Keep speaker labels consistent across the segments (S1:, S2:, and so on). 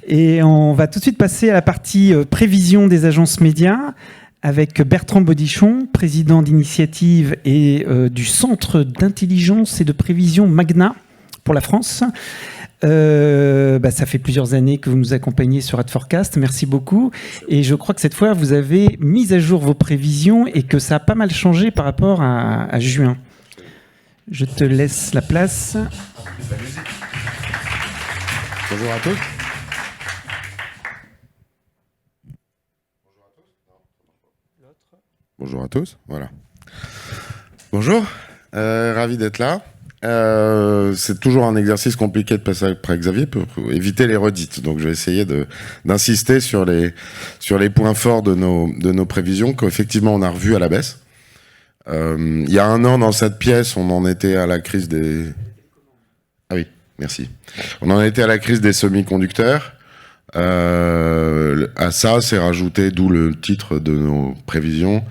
S1: Et on va tout de suite passer à la partie prévision des agences médias avec Bertrand Bodichon, président d'Initiative et du Centre d'intelligence et de prévision Magna pour la France. Ça fait plusieurs années que vous nous accompagnez sur Adforecast, merci beaucoup. Et je crois que cette fois, vous avez mis à jour vos prévisions et que ça a pas mal changé par rapport à juin. Je te laisse la place.
S2: Bonjour à tous. Bonjour à tous, voilà. Bonjour, ravi d'être là. C'est toujours un exercice compliqué de passer après Xavier pour éviter les redites. Donc je vais essayer d'insister sur les points forts de nos prévisions qu'effectivement on a revus à la baisse. Il y a un an dans cette pièce, on en était à la crise des... Ah oui, merci. On en était à la crise des semi-conducteurs. À ça, c'est rajouté, d'où le titre de nos prévisions,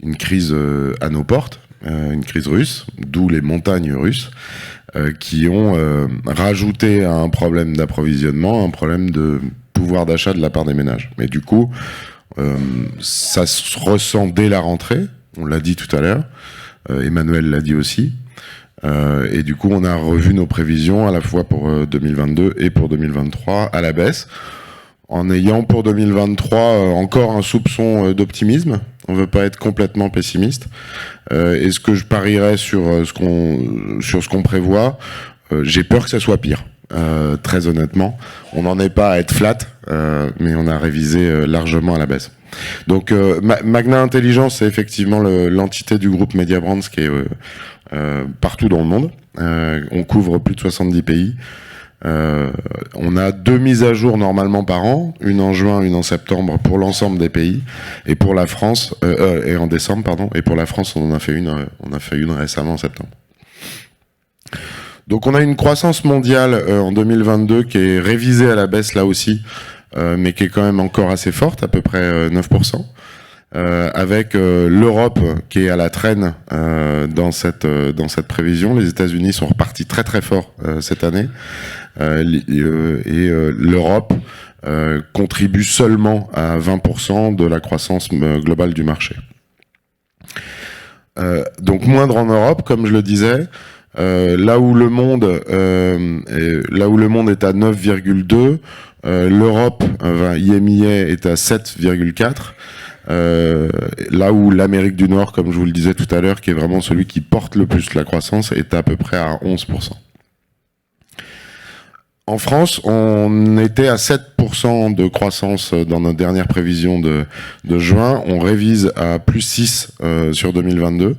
S2: une crise à nos portes, une crise russe, d'où les montagnes russes, qui ont rajouté à un problème d'approvisionnement, un problème de pouvoir d'achat de la part des ménages. Mais du coup, ça se ressent dès la rentrée, on l'a dit tout à l'heure, Emmanuel l'a dit aussi, et du coup, on a revu nos prévisions à la fois pour 2022 et pour 2023 à la baisse, en ayant pour 2023 encore un soupçon d'optimisme. On ne veut pas être complètement pessimiste. Est-ce que je parierais sur ce qu'on prévoit? J'ai peur que ça soit pire. Très honnêtement, on n'en est pas à être flat, mais on a révisé largement à la baisse. Donc Magna Intelligence, c'est effectivement l'entité du groupe Media Brands qui est partout dans le monde. On couvre plus de 70 pays. On a 2 mises à jour normalement par an, une en juin, une en septembre pour l'ensemble des pays, et pour la France et en décembre pardon, et pour la France on a fait une récemment en septembre. Donc on a une croissance mondiale en 2022 qui est révisée à la baisse là aussi, mais qui est quand même encore assez forte, à peu près 9%. Avec l'Europe qui est à la traîne dans cette prévision. Les États-Unis sont repartis très très fort cette année, et l'Europe contribue seulement à 20% de la croissance globale du marché. Donc moindre en Europe, comme je le disais. Là où le monde est à 9,2, l'Europe, IMIA est à 7,4. Là où l'Amérique du Nord, comme je vous le disais tout à l'heure, qui est vraiment celui qui porte le plus la croissance, est à peu près à 11%. En France, on était à 7% de croissance dans notre dernière prévision de juin. On révise à plus 6 sur 2022.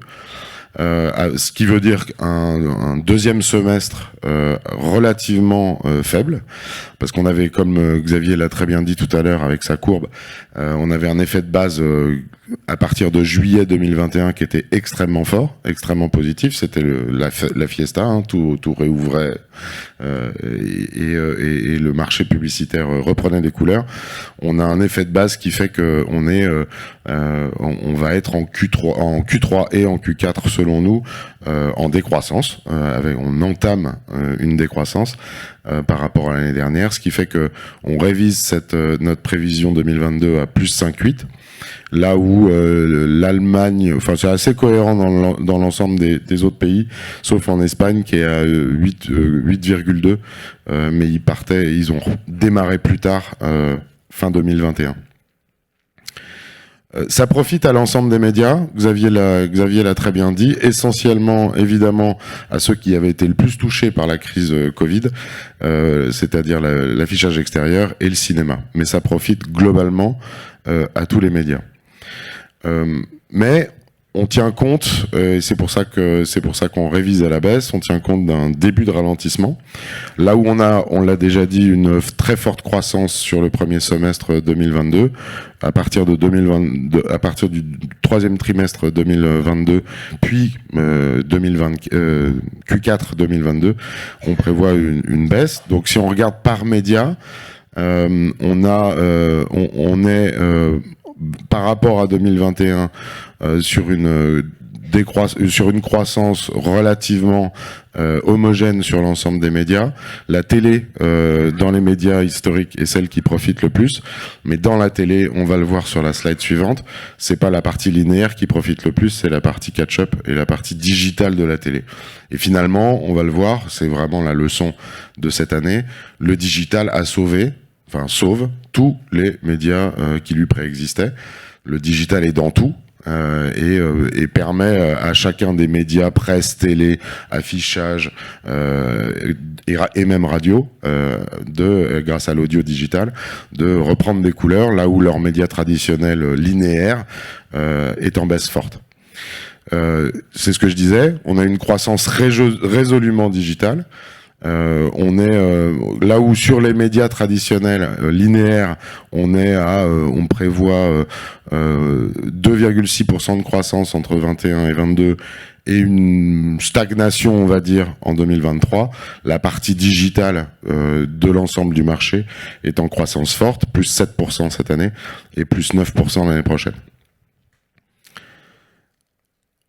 S2: Ce qui veut dire un deuxième semestre relativement faible, parce qu'on avait, comme Xavier l'a très bien dit tout à l'heure avec sa courbe, on avait un effet de base à partir de juillet 2021 qui était extrêmement fort, extrêmement positif. C'était la fiesta, hein, tout réouvrait et le marché publicitaire reprenait des couleurs. On a un effet de base qui fait que on va être en Q3 et en Q4 selon nous en décroissance. On entame une décroissance par rapport à l'année dernière, ce qui fait que on révise notre prévision 2022 à plus 5,8. Là où l'Allemagne, enfin c'est assez cohérent dans l'ensemble des autres pays, sauf en Espagne qui est à 8,2, mais ils ont démarré plus tard, fin 2021. Ça profite à l'ensemble des médias, Xavier l'a très bien dit, essentiellement évidemment à ceux qui avaient été le plus touchés par la crise Covid, c'est-à-dire l'affichage extérieur et le cinéma. Mais ça profite globalement à tous les médias. Mais on tient compte, et c'est pour ça qu'on révise à la baisse, on tient compte d'un début de ralentissement. Là où on l'a déjà dit, une très forte croissance sur le premier semestre 2022, à partir du troisième trimestre 2022, puis Q4 2022, on prévoit une baisse. Donc si on regarde par média, on est par rapport à 2021 sur une sur une croissance relativement homogène sur l'ensemble des médias. La télé, dans les médias historiques, est celle qui profite le plus. Mais dans la télé, on va le voir sur la slide suivante, c'est pas la partie linéaire qui profite le plus, c'est la partie catch-up et la partie digitale de la télé. Et finalement, on va le voir, c'est vraiment la leçon de cette année, le digital a sauve tous les médias qui lui préexistaient. Le digital est dans tout. Et permet à chacun des médias, presse, télé, affichage et même radio, grâce à l'audio digital, de reprendre des couleurs là où leur média traditionnel linéaire est en baisse forte. C'est ce que je disais, on a une croissance résolument digitale. On est là où sur les médias traditionnels linéaires, on prévoit 2,6% de croissance entre 21 et 22 et une stagnation, on va dire, en 2023. La partie digitale de l'ensemble du marché est en croissance forte, plus 7% cette année et plus 9% l'année prochaine.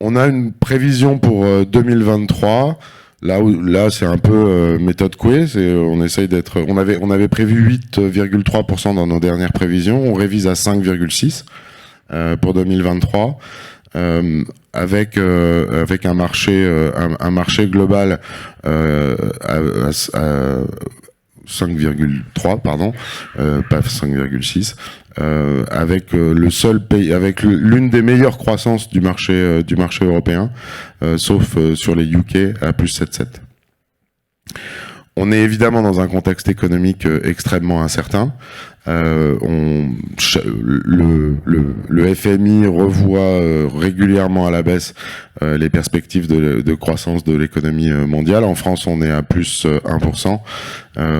S2: On a une prévision pour 2023. Là, c'est un peu méthode Coué. On essaye d'être. On avait prévu 8,3% dans nos dernières prévisions. On révise à 5,6 pour 2023, avec un marché global à 5,3, pardon, pas 5,6. Avec le seul pays, avec l'une des meilleures croissances du marché européen, sauf sur les UK à plus 7,7. On est évidemment dans un contexte économique extrêmement incertain. Le FMI revoit régulièrement à la baisse les perspectives de croissance de l'économie mondiale. En France, on est à plus 1%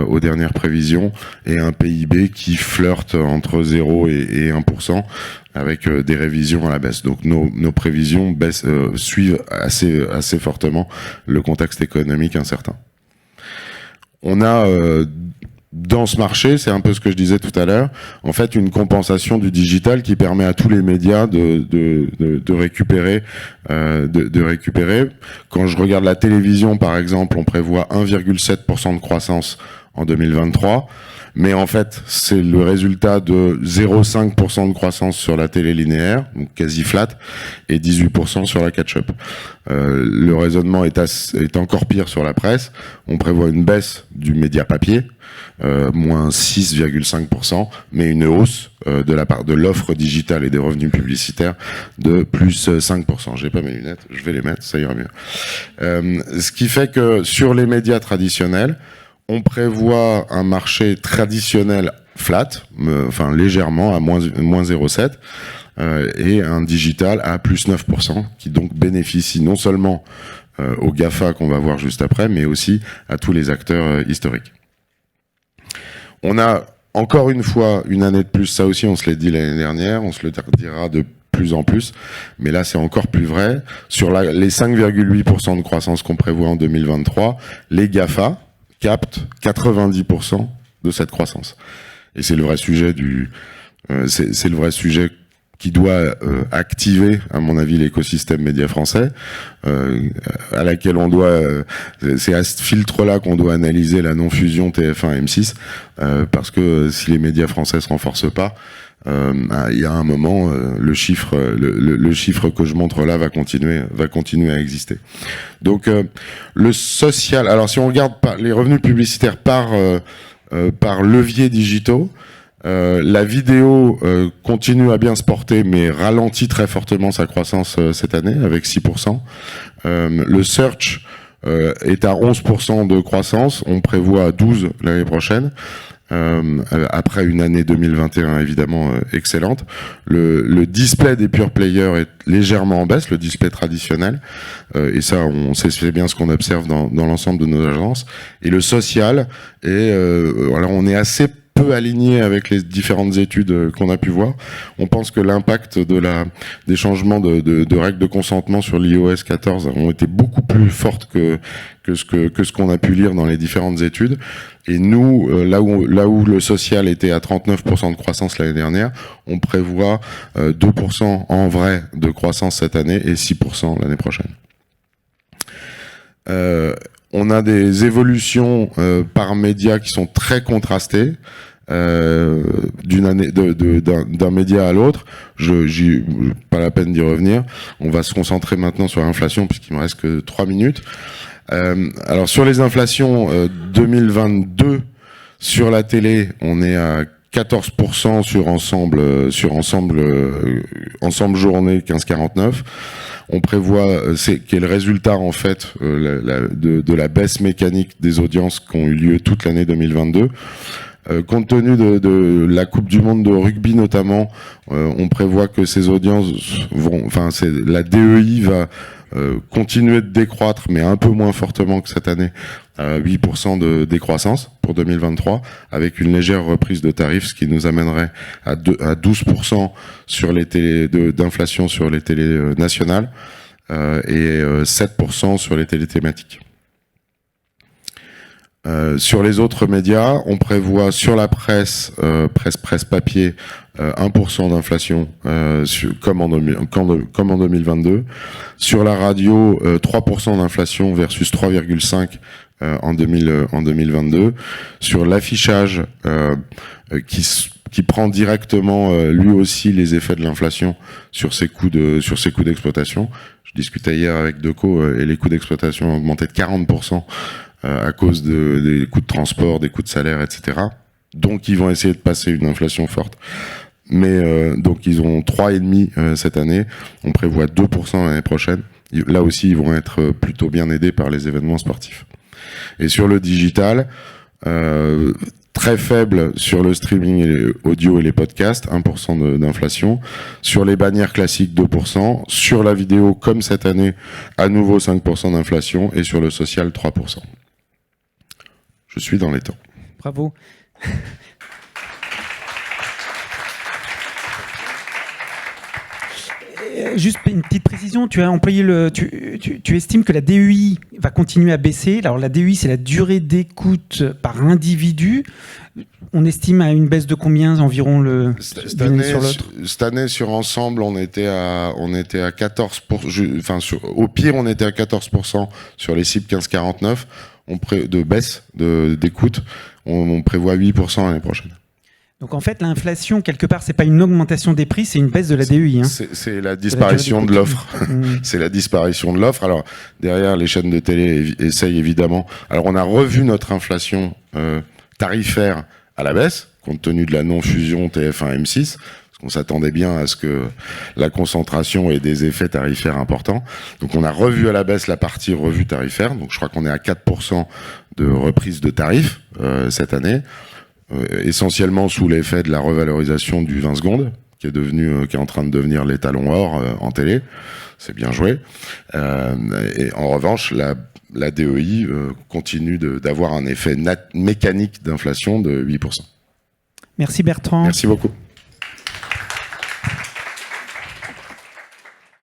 S2: aux dernières prévisions et un PIB qui flirte entre 0 et 1% avec des révisions à la baisse. Donc nos prévisions suivent assez fortement le contexte économique incertain. On a dans ce marché, c'est un peu ce que je disais tout à l'heure, en fait une compensation du digital qui permet à tous les médias de récupérer. Quand je regarde la télévision, par exemple, on prévoit 1,7% de croissance en 2023. Mais en fait, c'est le résultat de 0,5% de croissance sur la télé linéaire, donc quasi flat, et 18% sur la catch-up. Le raisonnement est encore pire sur la presse. On prévoit une baisse du média papier, moins 6,5%, mais une hausse de la part de l'offre digitale et des revenus publicitaires de plus 5%. J'ai pas mes lunettes, je vais les mettre, ça ira mieux. Ce qui fait que sur les médias traditionnels, on prévoit un marché traditionnel flat, enfin légèrement à moins 0,7, et un digital à plus 9%, qui donc bénéficie non seulement aux GAFA qu'on va voir juste après, mais aussi à tous les acteurs historiques. On a encore une fois une année de plus, ça aussi on se l'a dit l'année dernière, on se le dira de plus en plus, mais là c'est encore plus vrai. Sur les 5,8% de croissance qu'on prévoit en 2023, les GAFA captent 90% de cette croissance. Et c'est le vrai sujet c'est le vrai sujet qui doit activer, à mon avis, l'écosystème média français, à laquelle on doit, c'est à ce filtre-là qu'on doit analyser la non-fusion TF1 M6, parce que si les médias français se renforcent pas, il y a un moment, le chiffre que je montre là va continuer à exister. Donc le social. Alors si on regarde les revenus publicitaires par leviers digitaux, la vidéo continue à bien se porter, mais ralentit très fortement sa croissance cette année avec 6%. Le search est à 11% de croissance. On prévoit 12 l'année prochaine. Après une année 2021 évidemment excellente. Le display des pure players est légèrement en baisse, le display traditionnel, et ça c'est bien ce qu'on observe dans l'ensemble de nos agences. Et le social alors on est assez peu aligné avec les différentes études qu'on a pu voir. On pense que l'impact des changements de règles de consentement sur l'iOS 14 ont été beaucoup plus fortes que ce qu'on a pu lire dans les différentes études. Et nous, là où le social était à 39% de croissance l'année dernière, on prévoit 2% en vrai de croissance cette année et 6% l'année prochaine. On a des évolutions par média qui sont très contrastées. D'une année d'un média à l'autre, pas la peine d'y revenir. On va se concentrer maintenant sur l'inflation puisqu'il me reste que 3 minutes. Alors sur les inflations 2022 sur la télé, on est à 14% sur ensemble journée 15-49. On prévoit, qui est le résultat en fait de la baisse mécanique des audiences qui ont eu lieu toute l'année 2022. Compte tenu de la Coupe du Monde de rugby notamment, on prévoit que ces audiences la DEI va continuer de décroître, mais un peu moins fortement que cette année, 8% de décroissance pour 2023, avec une légère reprise de tarifs, ce qui nous amènerait à 12% sur les télés d'inflation sur les télés nationales et 7% sur les télés thématiques. Sur les autres médias, on prévoit sur la presse papier 1% d'inflation comme en 2022. Sur la radio, 3% d'inflation versus 3,5% en 2022. Sur l'affichage qui prend directement lui aussi les effets de l'inflation sur ses coûts d'exploitation. Je discutais hier avec Deco et les coûts d'exploitation ont augmenté de 40%. À cause des coûts de transport, des coûts de salaire, etc. Donc ils vont essayer de passer une inflation forte. Mais donc ils ont 3,5% cette année. On prévoit 2% l'année prochaine. Là aussi, ils vont être plutôt bien aidés par les événements sportifs. Et sur le digital, très faible sur le streaming et les audio et les podcasts, 1% d'inflation. Sur les bannières classiques, 2%. Sur la vidéo, comme cette année, à nouveau 5% d'inflation. Et sur le social, 3%. Je suis dans les temps.
S1: Bravo. Juste une petite précision, tu as employé tu estimes que la DEI va continuer à baisser. Alors la DEI, c'est la durée d'écoute par individu. On estime à une baisse de combien environ
S2: cette année sur ensemble, on était à 14%. Au pire, on était à 14% sur les cibles 15-49 de baisse d'écoute. On prévoit 8% l'année prochaine.
S1: Donc en fait, l'inflation, quelque part, c'est pas une augmentation des prix, c'est une baisse de la DEI.
S2: C'est la disparition de l'offre. C'est la disparition de l'offre. Alors, derrière, les chaînes de télé essayent évidemment. Alors, on a revu notre inflation tarifaire à la baisse, compte tenu de la non-fusion TF1-M6, parce qu'on s'attendait bien à ce que la concentration ait des effets tarifaires importants. Donc, on a revu à la baisse la partie revue tarifaire. Donc, je crois qu'on est à 4% de reprise de tarifs cette année. Essentiellement sous l'effet de la revalorisation du 20 secondes, qui est en train de devenir l'étalon or en télé. C'est bien joué. Et en revanche, la DEI continue d'avoir un effet mécanique d'inflation de 8%.
S1: Merci Bertrand.
S2: Merci beaucoup.